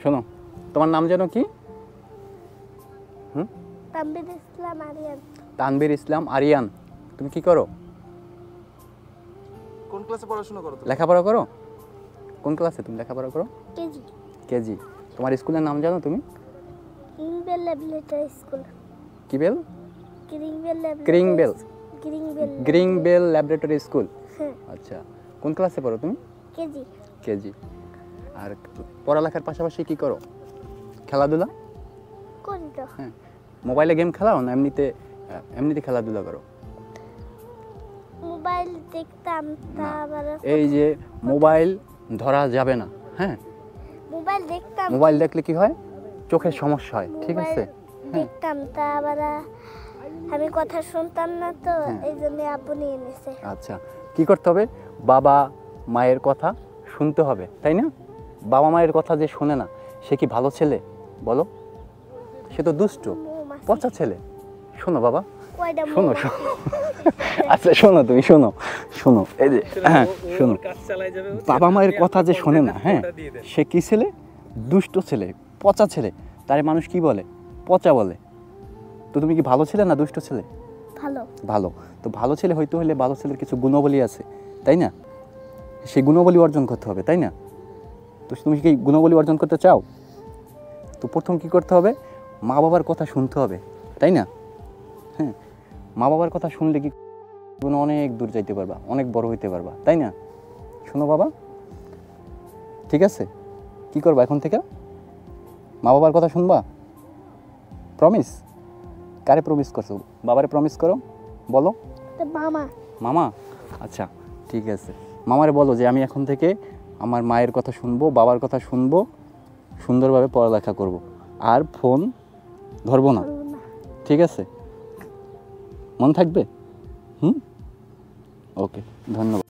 শোনো, তোমার নাম যেন কি? তানভীর ইসলাম আরিয়ান। তানভীর ইসলাম আরিয়ান। তুমি কি করো? কোন ক্লাসে পড়াশোনা করো তুমি? লেখাপড়া করো? কোন ক্লাসে তুমি লেখাপড়া করো? কেজি। কেজি। তোমার স্কুলের নাম জানো তুমি? গ্রিংবেল ল্যাবরেটরি স্কুল। কি বেল? গ্রিংবেল ল্যাবরেটরি। গ্রিংবেল। গ্রিংবেল। গ্রিংবেল ল্যাবরেটরি স্কুল। হ্যাঁ। আচ্ছা, কোন ক্লাসে পড়ো তুমি? কেজি। কেজি। আর পড়ালেখার পাশাপাশি কি করো? খেলাধুলা করি তো। হ্যাঁ, মোবাইলে গেম খেলাও না এমনিতে খেলাধুলা করো? মোবাইল দেখতাম, তারপর এই যে মোবাইল ধরা যাবে না, হ্যাঁ? মোবাইল দেখতাম। মোবাইল দেখলে কি হয়? চোখের সমস্যা হয়, ঠিক আছে? দেখতাম, তারপর আমি কথা শুনতাম না তো, এই জন্য আব্বু নিয়ে নিছে। আচ্ছা, কি করতে হবে? বাবা মায়ের কথা শুনতে হবে, তাই না? বাবা মায়ের কথা যে শোনে না, সে কি ভালো ছেলে বলো? সে তো দুষ্ট, পচা ছেলে। শোনো বাবা, কয়টা শোনো শোনো। আচ্ছা শোনো, তুমি শোনো শোনো, এই যে হ্যাঁ শোনো, বাবা মায়ের কথা যে শোনে না, হ্যাঁ, সে কি ছেলে? দুষ্ট ছেলে, পচা ছেলে। তারে মানুষ কি বলে? পচা বলে। তো তুমি কি ভালো ছেলে না দুষ্ট ছেলে? ভালো। ভালো। তো ভালো ছেলে হইতে হলে ভালো ছেলের কিছু গুণাবলী আছে, তাই না? সেই গুণাবলী অর্জন করতে হবে, তাই না? তো তুমি কি গুণাবলী অর্জন করতে চাও? তো প্রথম কি করতে হবে? মা বাবার কথা শুনতে হবে, তাই না? হ্যাঁ, মা বাবার কথা শুনলে কি অনেক দূর যাইতে পারবা, অনেক বড় হইতে পারবা, তাই না? শোনো বাবা, ঠিক আছে? কি করবা এখন থেকে? মা বাবার কথা শুনবা? প্রমিস? কারে প্রমিস করছো? বাবারে প্রমিস করো, বলো। মামা। মামা? আচ্ছা ঠিক আছে, মামারে বলো যে আমি এখন থেকে আমার মায়ের কথা শুনবো, বাবার কথা শুনবো, সুন্দরভাবে পড়ালেখা করব, আর ফোন ধরবো না, ঠিক আছে? মন থাকবে? ওকে, ধন্যবাদ।